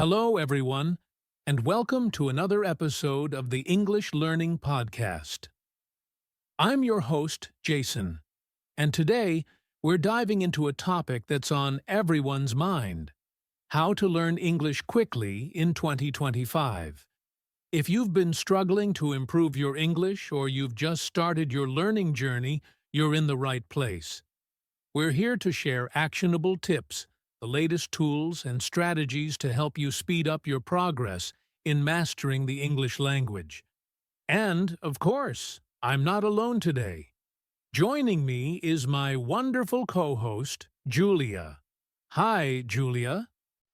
Hello, everyone, and welcome to another episode of the English Learning Podcast. I'm your host, Jason, and today we're diving into a topic that's on everyone's mind: how to learn English quickly in 2025. If you've been struggling to improve your English or you've just started your learning journey, you're in the right place. We're here to share actionable tips, the latest tools and strategies to help you speed up your progress in mastering the English language. And, of course, I'm not alone today. Joining me is my wonderful co-host, Julia. Hi, Julia.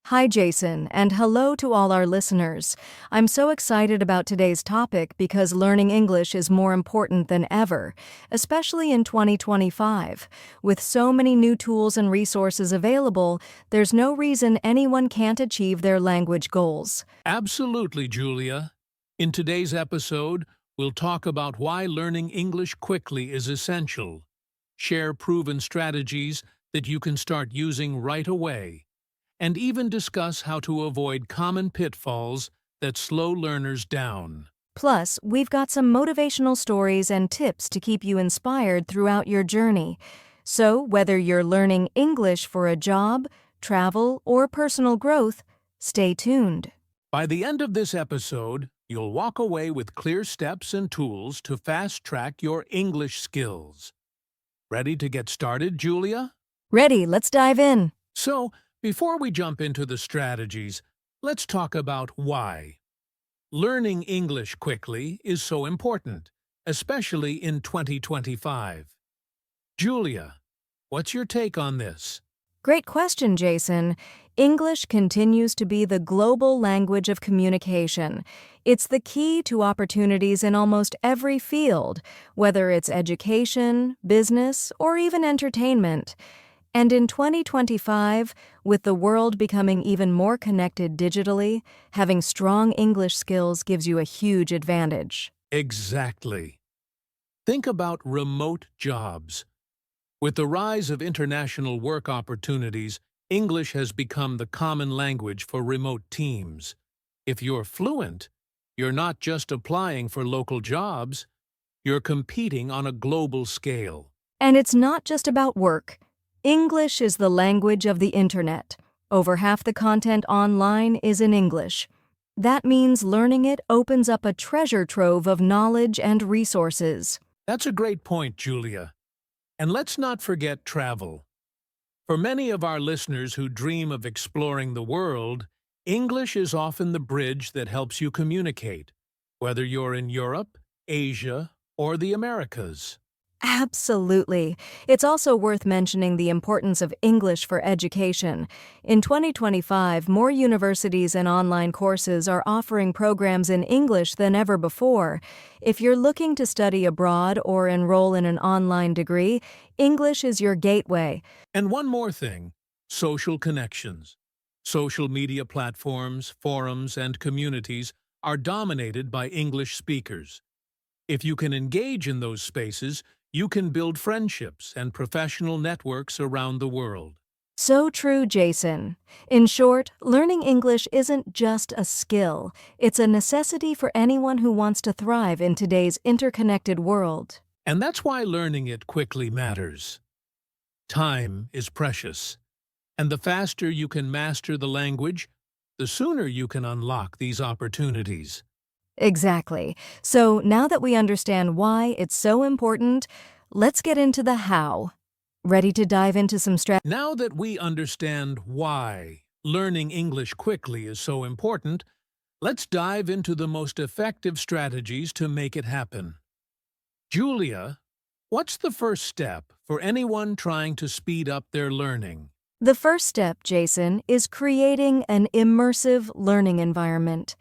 Hi, Jason, and hello to all our listeners. I'm so excited about today's topic because learning English is more important than ever, especially in 2025. With so many new tools and resources available, there's no reason anyone can't achieve their language goals. Absolutely, Julia. In today's episode, we'll talk about why learning English quickly is essential, share proven strategies that you can start using right away, and even discuss how to avoid common pitfalls that slow learners down. Plus, we've got some motivational stories and tips to keep you inspired throughout your journey. So, whether you're learning English for a job, travel, or personal growth, stay tuned. By the end of this episode, you'll walk away with clear steps and tools to fast-track your English skills. Ready to get started, Julia? Ready, let's dive in. So, before we jump into the strategies, let's talk about why. Learning English quickly is so important, especially in 2025. Julia, what's your take on this? Great question, Jason. English continues to be the global language of communication. It's the key to opportunities in almost every field, whether it's education, business, or even entertainment. And in 2025, with the world becoming even more connected digitally, having strong English skills gives you a huge advantage. Exactly. Think about remote jobs. With the rise of international work opportunities, English has become the common language for remote teams. If you're fluent, you're not just applying for local jobs, you're competing on a global scale. And it's not just about work. English is the language of the internet. Over half the content online is in English. That means learning it opens up a treasure trove of knowledge and resources. That's a great point, Julia. And let's not forget travel. For many of our listeners who dream of exploring the world, English is often the bridge that helps you communicate, whether you're in Europe, Asia, or the Americas. Absolutely. It's also worth mentioning the importance of English for education. In 2025, more universities and online courses are offering programs in English than ever before. If you're looking to study abroad or enroll in an online degree, English is your gateway. And one more thing: social connections. Social media platforms, forums, and communities are dominated by English speakers. If you can engage in those spaces, you can build friendships and professional networks around the world. So true, Jason. In short, learning English isn't just a skill. It's a necessity for anyone who wants to thrive in today's interconnected world. And that's why learning it quickly matters. Time is precious, and the faster you can master the language, the sooner you can unlock these opportunities. Exactly. So now that we understand why it's so important, let's get into the how. Ready to dive into some strategies? Now that we understand why learning English quickly is so important, let's dive into the most effective strategies to make it happen. Julia, what's the first step for anyone trying to speed up their learning? The first step, Jason, is creating an immersive learning environment.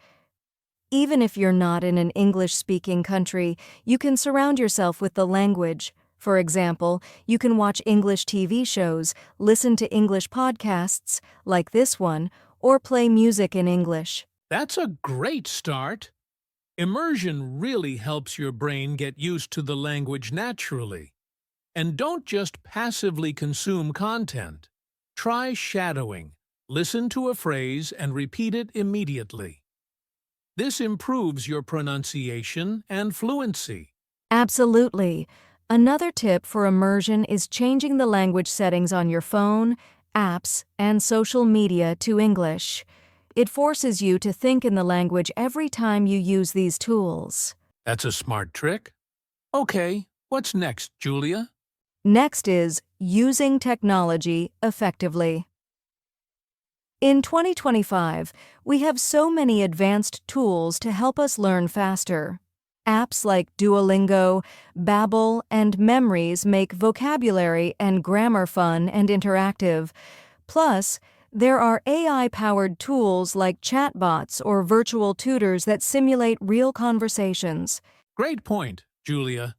Even if you're not in an English-speaking country, you can surround yourself with the language. For example, you can watch English TV shows, listen to English podcasts, like this one, or play music in English. That's a great start. Immersion really helps your brain get used to the language naturally. And don't just passively consume content. Try shadowing, Listen to a phrase and repeat it immediately. This improves your pronunciation and fluency. Absolutely. Another tip for immersion is changing the language settings on your phone, apps, and social media to English. It forces you to think in the language every time you use these tools. That's a smart trick. Okay, what's next, Julia? Next is using technology effectively. In 2025, we have so many advanced tools to help us learn faster. Apps like Duolingo, Babbel, and Memories make vocabulary and grammar fun and interactive. Plus, there are AI-powered tools like chatbots or virtual tutors that simulate real conversations. Great point, Julia.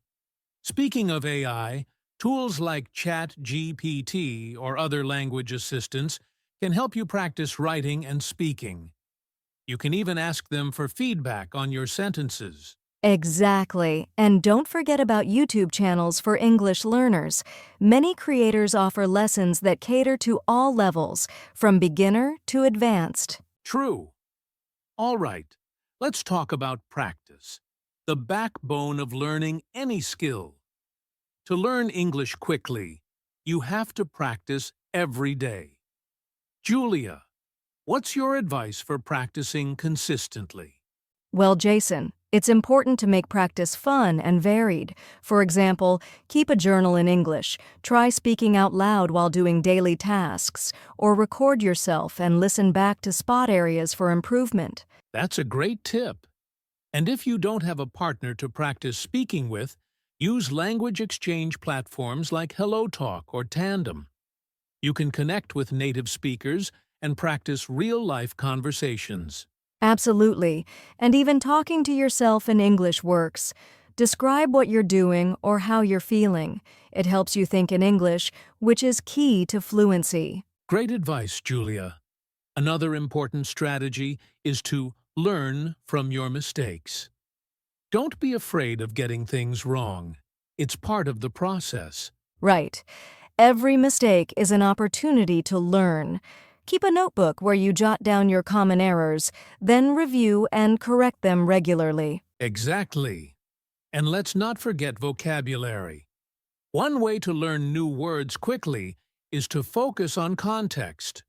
Speaking of AI, tools like ChatGPT or other language assistants can help you practice writing and speaking. You can even ask them for feedback on your sentences. Exactly. And don't forget about YouTube channels for English learners. Many creators offer lessons that cater to all levels, from beginner to advanced. True. All right, let's talk about practice, the backbone of learning any skill. To learn English quickly, you have to practice every day. Julia, what's your advice for practicing consistently? Well, Jason, it's important to make practice fun and varied. For example, keep a journal in English, try speaking out loud while doing daily tasks, or record yourself and listen back to spot areas for improvement. That's a great tip. And if you don't have a partner to practice speaking with, use language exchange platforms like HelloTalk or Tandem. You can connect with native speakers and practice real-life conversations. Absolutely. And even talking to yourself in English works. Describe what you're doing or how you're feeling. It helps you think in English, which is key to fluency. Great advice, Julia. Another important strategy is to learn from your mistakes. Don't be afraid of getting things wrong. It's part of the process. Right. Every mistake is an opportunity to learn. Keep a notebook where you jot down your common errors, then review and correct them regularly. Exactly. And let's not forget vocabulary. One way to learn new words quickly is to focus on context.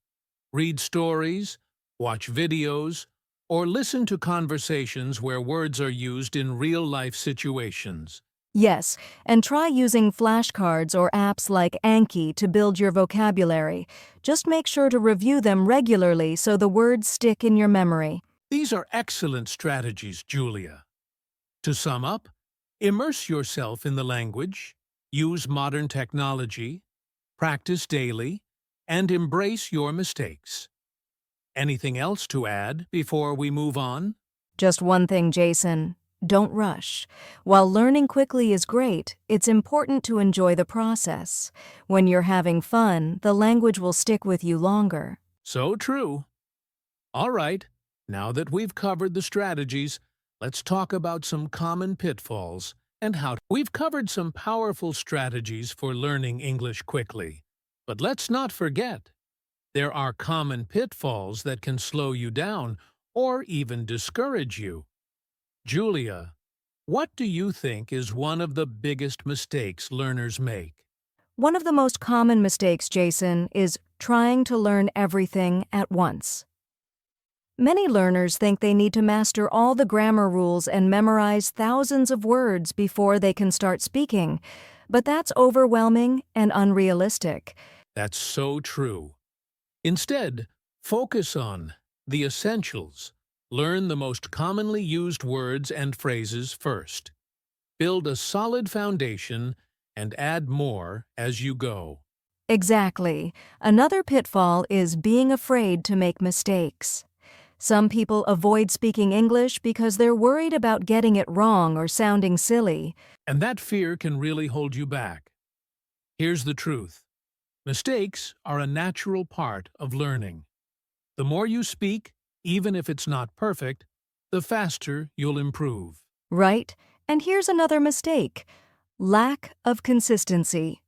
Read stories, watch videos, or listen to conversations where words are used in real-life situations. Yes, and try using flashcards or apps like Anki to build your vocabulary. Just make sure to review them regularly so the words stick in your memory. These are excellent strategies, Julia. To sum up, immerse yourself in the language, use modern technology, practice daily, and embrace your mistakes. Anything else to add before we move on? Just one thing, Jason. Don't rush. While learning quickly is great, it's important to enjoy the process. When you're having fun, the language will stick with you longer. So true. All right, now that we've covered the strategies, let's talk about some common pitfalls and how we've covered some powerful strategies for learning English quickly. But let's not forget, there are common pitfalls that can slow you down or even discourage you. Julia, what do you think is one of the biggest mistakes learners make? One of the most common mistakes, Jason, is trying to learn everything at once. Many learners think they need to master all the grammar rules and memorize thousands of words before they can start speaking, but that's overwhelming and unrealistic. That's so true. Instead, focus on the essentials. Learn the most commonly used words and phrases first. Build a solid foundation and add more as you go. Exactly. Another pitfall is being afraid to make mistakes. Some people avoid speaking English because they're worried about getting it wrong or sounding silly. And that fear can really hold you back. Here's the truth. Mistakes are a natural part of learning. The more you speak, even if it's not perfect, the faster you'll improve. Right? And here's another mistake: lack of consistency.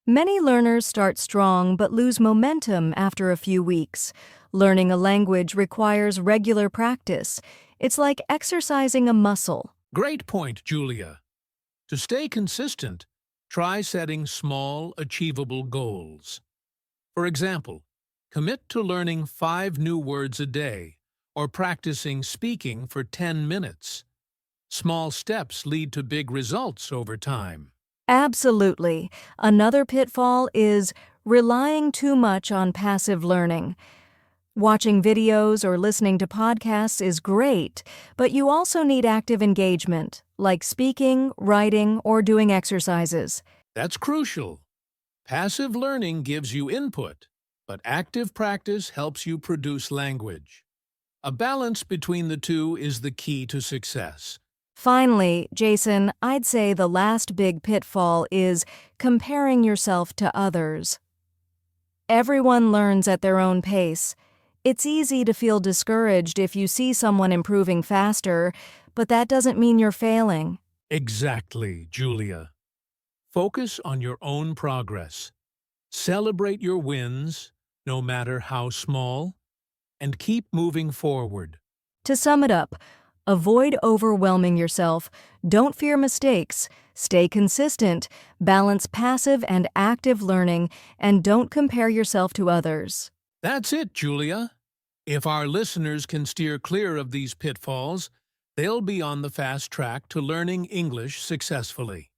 Many learners start strong but lose momentum after a few weeks. Learning a language requires regular practice. It's like exercising a muscle. Great point, Julia. To stay consistent, try setting small, achievable goals. For example, commit to learning 5 new words a day or practicing speaking for 10 minutes. Small steps lead to big results over time. Absolutely. Another pitfall is relying too much on passive learning. Watching videos or listening to podcasts is great, but you also need active engagement, like speaking, writing, or doing exercises. That's crucial. Passive learning gives you input, but active practice helps you produce language. A balance between the two is the key to success. Finally, Jason, I'd say the last big pitfall is comparing yourself to others. Everyone learns at their own pace. It's easy to feel discouraged if you see someone improving faster, but that doesn't mean you're failing. Exactly, Julia. Focus on your own progress. Celebrate your wins, no matter how small, and keep moving forward. To sum it up, avoid overwhelming yourself, don't fear mistakes, stay consistent, balance passive and active learning, and don't compare yourself to others. That's it, Julia. If our listeners can steer clear of these pitfalls, they'll be on the fast track to learning English successfully.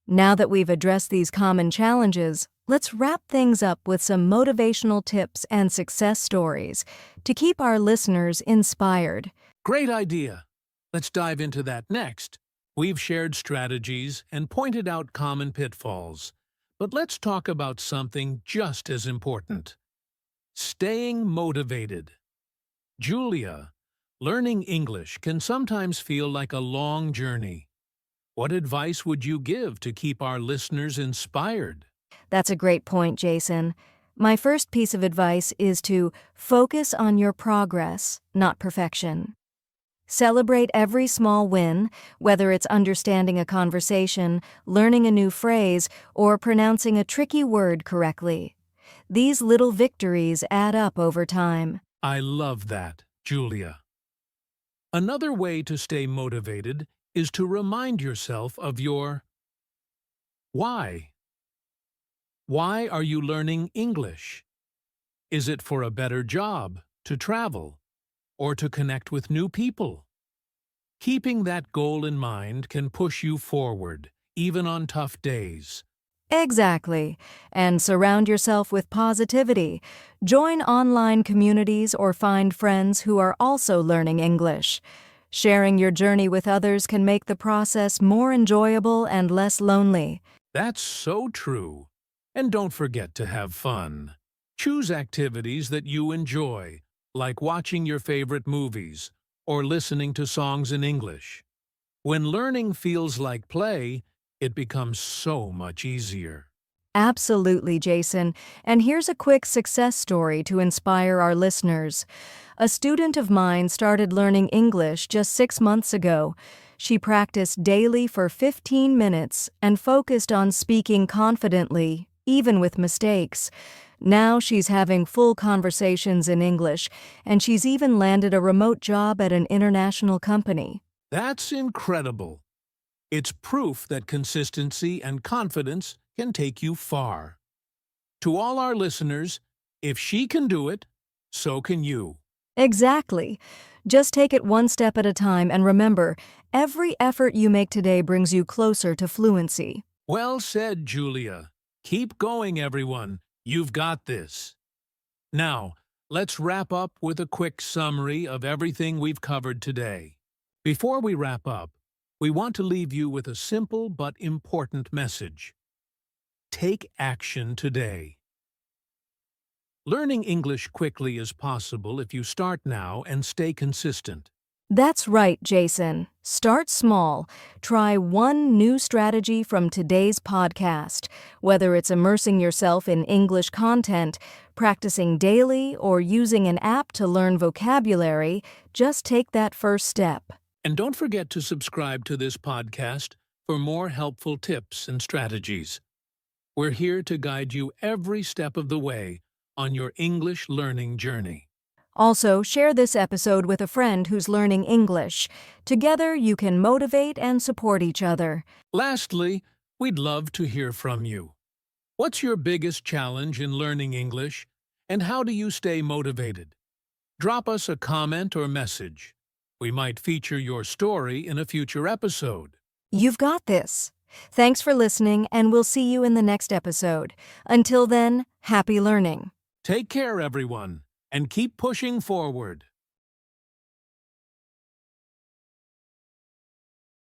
Now that we've addressed these common challenges, let's wrap things up with some motivational tips and success stories to keep our listeners inspired. Great idea. Let's dive into that next. We've shared strategies and pointed out common pitfalls, but let's talk about something just as important: staying motivated. Julia, learning English can sometimes feel like a long journey. What advice would you give to keep our listeners inspired? That's a great point, Jason. My first piece of advice is to focus on your progress, not perfection. Celebrate every small win, whether it's understanding a conversation, learning a new phrase, or pronouncing a tricky word correctly. These little victories add up over time. I love that, Julia. Another way to stay motivated is to remind yourself of your why. Why are you learning English? Is it for a better job, to travel, or to connect with new people? Keeping that goal in mind can push you forward, even on tough days. Exactly. And surround yourself with positivity. Join online communities or find friends who are also learning English. Sharing your journey with others can make the process more enjoyable and less lonely. That's so true. And don't forget to have fun. Choose activities that you enjoy, like watching your favorite movies or listening to songs in English. When learning feels like play, it becomes so much easier. Absolutely, Jason. And here's a quick success story to inspire our listeners. A student of mine started learning English just 6 months ago. She practiced daily for 15 minutes and focused on speaking confidently, even with mistakes. Now she's having full conversations in English, and she's even landed a remote job at an international company. That's incredible. It's proof that consistency and confidence can take you far. To all our listeners, if she can do it, so can you. Exactly. Just take it one step at a time and remember, every effort you make today brings you closer to fluency. Well said, Julia. Keep going, everyone. You've got this. Now, let's wrap up with a quick summary of everything we've covered today. Before we wrap up, we want to leave you with a simple but important message. Take action today. Learning English quickly is possible if you start now and stay consistent. That's right, Jason. Start small. Try one new strategy from today's podcast. Whether it's immersing yourself in English content, practicing daily, or using an app to learn vocabulary, just take that first step. And don't forget to subscribe to this podcast for more helpful tips and strategies. We're here to guide you every step of the way on your English learning journey. Also, share this episode with a friend who's learning English. Together, you can motivate and support each other. Lastly, we'd love to hear from you. What's your biggest challenge in learning English, and how do you stay motivated? Drop us a comment or message. We might feature your story in a future episode. You've got this. Thanks for listening, and we'll see you in the next episode. Until then, happy learning. Take care, everyone, and keep pushing forward.